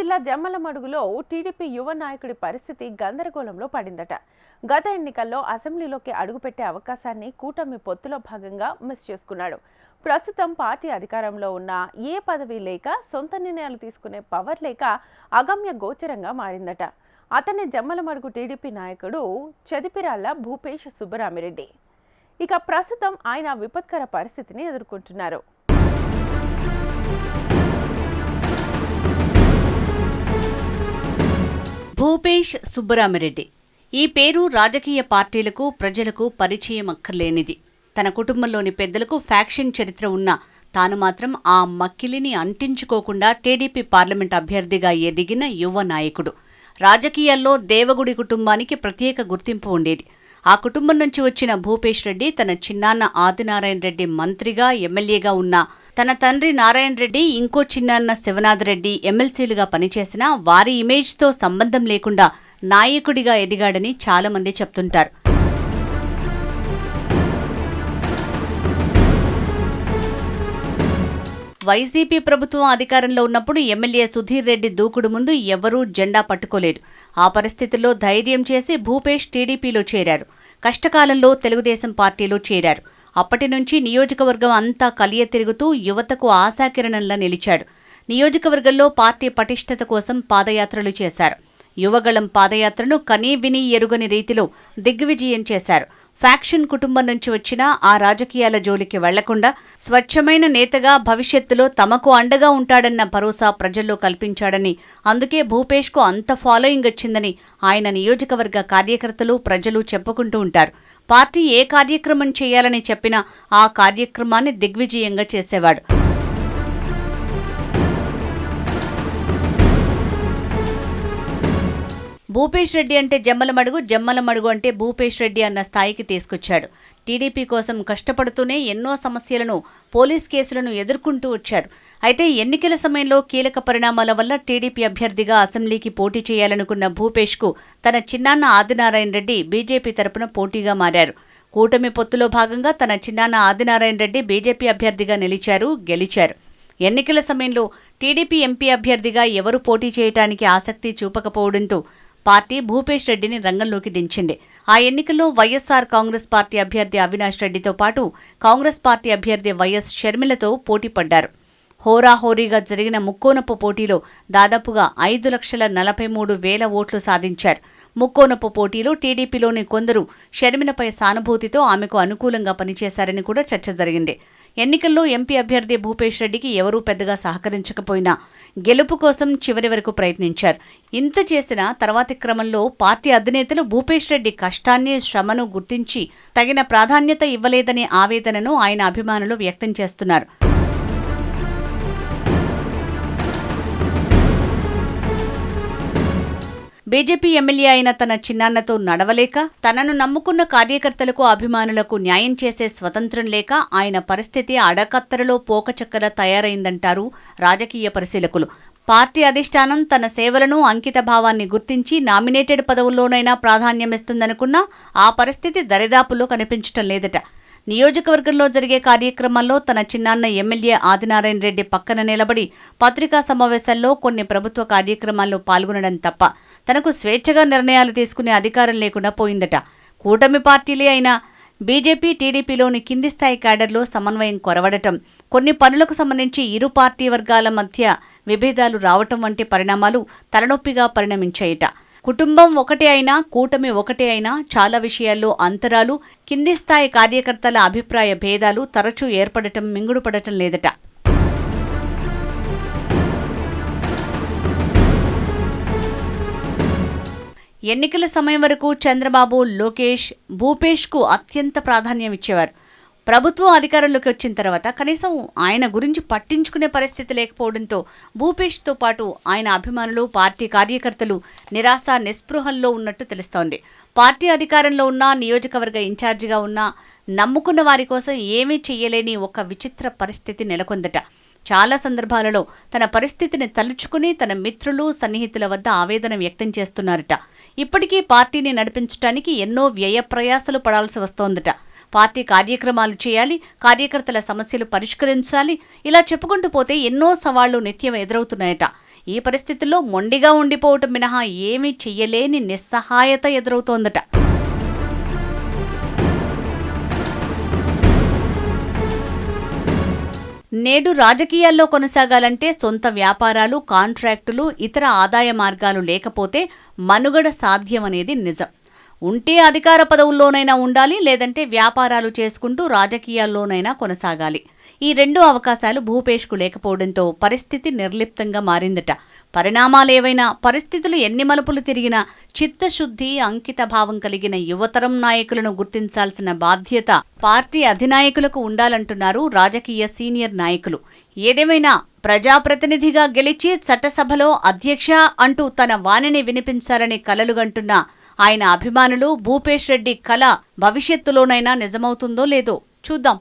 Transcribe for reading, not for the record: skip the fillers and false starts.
జిల్లా జమ్మలమడుగులో టీడీపీ యువ నాయకుడి పరిస్థితి గందరగోళంలో పడిందట. గత ఎన్నికల్లో అసెంబ్లీలోకి అడుగుపెట్టే అవకాశాన్ని కూటమి పొత్తులో భాగంగా మిస్ చేసుకున్నాడు. ప్రస్తుతం పార్టీ అధికారంలో ఉన్న ఏ పదవి లేక, సొంత నిర్ణయాలు తీసుకునే పవర్ లేక అగమ్య గోచరంగా మారిందట. అతనే జమ్మలమడుగు టీడీపీ నాయకుడు చెదిపిరాళ్ల భూపేష్ సుబ్బరామిరెడ్డి. ఇక ప్రస్తుతం ఆయన విపత్కర పరిస్థితిని ఎదుర్కొంటున్నారు. భూపేష్ సుబ్బరామిరెడ్డి ఈ పేరు రాజకీయ పార్టీలకు, ప్రజలకు పరిచయం అక్కర్లేనిది. తన కుటుంబంలోని పెద్దలకు ఫ్యాక్షన్ చరిత్ర ఉన్నా తాను మాత్రం ఆ మక్కిలిని అంటించుకోకుండా టీడీపీ పార్లమెంట్ అభ్యర్థిగా ఎదిగిన యువ నాయకుడు. రాజకీయాల్లో దేవగుడి కుటుంబానికి ప్రత్యేక గుర్తింపు ఉండేది. ఆ కుటుంబం నుంచి వచ్చిన భూపేష్ రెడ్డి తన చిన్నాన్న ఆదినారాయణ రెడ్డి మంత్రిగా, ఎమ్మెల్యేగా ఉన్న తన తండ్రి నారాయణ రెడ్డి, ఇంకో చిన్నాన్న శివనాథ్ రెడ్డి ఎమ్మెల్సీలుగా పనిచేసినా వారి ఇమేజ్తో సంబంధం లేకుండా నాయకుడిగా ఎదిగాడని చాలామంది చెప్తుంటారు. వైసీపీ ప్రభుత్వం అధికారంలో ఉన్నప్పుడు ఎమ్మెల్యే సుధీర్ రెడ్డి దూకుడు ముందు ఎవరూ జెండా పట్టుకోలేరు. ఆ పరిస్థితుల్లో ధైర్యం చేసి భూపేష్ టీడీపీలో చేరారు. కష్టకాలంలో తెలుగుదేశం పార్టీలో చేరారు. అప్పటి నుంచి నియోజకవర్గం అంతా కలియ తిరుగుతూ యువతకు ఆశాకిరణంలా నిలిచాడు. నియోజకవర్గంలో పార్టీ పటిష్టత కోసం పాదయాత్రలు చేశారు. యువగళం పాదయాత్రను కనీ విని ఎరుగని రీతిలో దిగ్విజయం చేశారు. ఫ్యాక్షన్ కుటుంబం నుంచి వచ్చినా ఆ రాజకీయాల జోలికి వెళ్లకుండా స్వచ్ఛమైన నేతగా భవిష్యత్తులో తమకు అండగా ఉంటాడన్న భరోసా ప్రజల్లో కల్పించాడని, అందుకే భూపేష్కు అంత ఫాలోయింగ్ వచ్చిందని ఆయన నియోజకవర్గ కార్యకర్తలు, ప్రజలు చెప్పుకుంటూ ఉంటారు. పార్టీ ఏ కార్యక్రమం చేయాలని చెప్పినా ఆ కార్యక్రమాన్ని దిగ్విజయంగా చేసేవాడు. భూపేష్ రెడ్డి అంటే జమ్మలమడుగు, జమ్మలమడుగు అంటే భూపేష్ రెడ్డి అన్న స్థాయికి తీసుకొచ్చాడు. టీడీపీ కోసం కష్టపడుతూనే ఎన్నో సమస్యలను, పోలీస్ కేసులను ఎదుర్కొంటూ వచ్చారు. అయితే ఎన్నికల సమయంలో కీలక పరిణామాల వల్ల టీడీపీ అభ్యర్థిగా అసెంబ్లీకి పోటీ చేయాలనుకున్న భూపేష్కు తన చిన్నాన్న ఆదినారాయణ రెడ్డి బీజేపీ తరపున పోటీగా మారారు. కూటమి పొత్తులో భాగంగా తన చిన్నాన్న ఆదినారాయణ రెడ్డి బీజేపీ అభ్యర్థిగా నిలిచారు, గెలిచారు. ఎన్నికల సమయంలో టీడీపీ ఎంపీ అభ్యర్థిగా ఎవరు పోటీ చేయడానికి ఆసక్తి చూపకపోవడంతో పార్టీ భూపేష్ రెడ్డిని రంగంలోకి దించింది. ఆ ఎన్నికల్లో వైఎస్ఆర్ కాంగ్రెస్ పార్టీ అభ్యర్థి అవినాష్ రెడ్డితో పాటు కాంగ్రెస్ పార్టీ అభ్యర్థి వైఎస్ షర్మిలతో పోటీ పడ్డారు. హోరాహోరీగా జరిగిన ముక్కోనపు పోటీలో దాదాపుగా 5,43,000 ఓట్లు సాధించారు. ముక్కోనపు పోటీలో టీడీపీలోని కొందరు షర్మిలపై సానుభూతితో ఆమెకు అనుకూలంగా పనిచేశారని కూడా చర్చ జరిగింది. ఎన్నికల్లో ఎంపీ అభ్యర్థి భూపేష్ రెడ్డికి ఎవరూ పెద్దగా సహకరించకపోయినా గెలుపు కోసం చివరి వరకు ప్రయత్నించారు. ఇంత చేసినా తర్వాతి క్రమంలో పార్టీ అధినేతలు భూపేష్ రెడ్డి కష్టాన్ని, శ్రమను గుర్తించి తగిన ప్రాధాన్యత ఇవ్వలేదనే ఆవేదనను ఆయన అభిమానులు వ్యక్తం చేస్తున్నారు. బీజేపీ ఎమ్మెల్యే అయిన తన చిన్నాన్నతో నడవలేక, తనను నమ్ముకున్న కార్యకర్తలకు, అభిమానులకు న్యాయం చేసే స్వతంత్రం లేక ఆయన పరిస్థితి అడకత్తరలో పోకచక్కర తయారైందంటారు రాజకీయ పరిశీలకులు. పార్టీ అధిష్టానం తన సేవలను, అంకిత భావాన్ని గుర్తించి నామినేటెడ్ పదవుల్లోనైనా ప్రాధాన్యమిస్తుందనుకున్నా ఆ పరిస్థితి దరిదాపుల్లో కనిపించటం లేదట. నియోజకవర్గంలో జరిగే కార్యక్రమాల్లో తన చిన్నాన్న ఎమ్మెల్యే ఆదినారాయణ రెడ్డి పక్కన నిలబడి పత్రికా సమావేశాల్లో, కొన్ని ప్రభుత్వ కార్యక్రమాల్లో పాల్గొనడం తప్ప తనకు స్వేచ్ఛగా నిర్ణయాలు తీసుకునే అధికారం లేకుండా పోయిందట. కూటమి పార్టీలే అయినా బీజేపీ, టీడీపీలోని కింది స్థాయి క్యాడర్లో సమన్వయం కొరవడటం, కొన్ని పనులకు సంబంధించి ఇరు పార్టీ వర్గాల మధ్య విభేదాలు రావటం వంటి పరిణామాలు తలనొప్పిగా పరిణమించాయట. కుటుంబం ఒకటే అయినా, కూటమి ఒకటే అయినా చాలా విషయాల్లో అంతరాలు, కింది స్థాయి కార్యకర్తల అభిప్రాయ భేదాలు తరచూ ఏర్పడటం మింగుడుపడటం లేదట. ఎన్నికల సమయం వరకు చంద్రబాబు, లోకేష్ భూపేష్కు అత్యంత ప్రాధాన్యం ఇచ్చేవారు. ప్రభుత్వం అధికారంలోకి వచ్చిన తర్వాత కనీసం ఆయన గురించి పట్టించుకునే పరిస్థితి లేకపోవడంతో భూపేష్తో పాటు ఆయన అభిమానులు, పార్టీ కార్యకర్తలు నిరాశ, నిస్పృహల్లో ఉన్నట్టు తెలుస్తోంది. పార్టీ అధికారంలో ఉన్నా, నియోజకవర్గ ఇన్ఛార్జిగా ఉన్నా నమ్ముకున్న వారి కోసం ఏమీ చెయ్యలేని ఒక విచిత్ర పరిస్థితి నెలకొందట. చాలా సందర్భాలలో తన పరిస్థితిని తలుచుకుని తన మిత్రులు, సన్నిహితుల వద్ద ఆవేదన వ్యక్తం చేస్తున్నారట. ఇప్పటికీ పార్టీని నడిపించడానికి ఎన్నో వ్యయ ప్రయాసలు పడాల్సి వస్తోందట. పార్టీ కార్యక్రమాలు చేయాలి, కార్యకర్తల సమస్యలు పరిష్కరించాలి, ఇలా చెప్పుకుంటూ పోతే ఎన్నో సవాళ్లు నిత్యం ఎదురవుతున్నాయట. ఈ పరిస్థితుల్లో మొండిగా ఉండిపోవటం మినహా ఏమీ చెయ్యలేని నిస్సహాయత ఎదురవుతోందట. నేడు రాజకీయాల్లో కొనసాగాలంటే సొంత వ్యాపారాలు, కాంట్రాక్టులు, ఇతర ఆదాయ మార్గాలు లేకపోతే మనుగడ సాధ్యమనేది నిజం. ఉంటే అధికార పదవుల్లోనైనా ఉండాలి, లేదంటే వ్యాపారాలు చేసుకుంటూ రాజకీయాల్లోనైనా కొనసాగాలి. ఈ రెండు అవకాశాలు భూపేష్కు లేకపోవడంతో పరిస్థితి నిర్లిప్తంగా మారిందట. పరిణామాలేవైనా, పరిస్థితులు ఎన్ని మలుపులు తిరిగినా చిత్తశుద్ధి, అంకిత భావం కలిగిన యువతరం నాయకులను గుర్తించాల్సిన బాధ్యత పార్టీ అధినాయకులకు ఉండాలంటున్నారు రాజకీయ సీనియర్ నాయకులు. ఏదేమైనా ప్రజాప్రతినిధిగా గెలిచి చట్టసభలో అధ్యక్ష అంటూ తన వాణిని వినిపించాలని కలలుగంటున్న ఆయన అభిమానులు భూపేష్ రెడ్డి కల భవిష్యత్తులోనైనా నిజమవుతుందో లేదో చూద్దాం.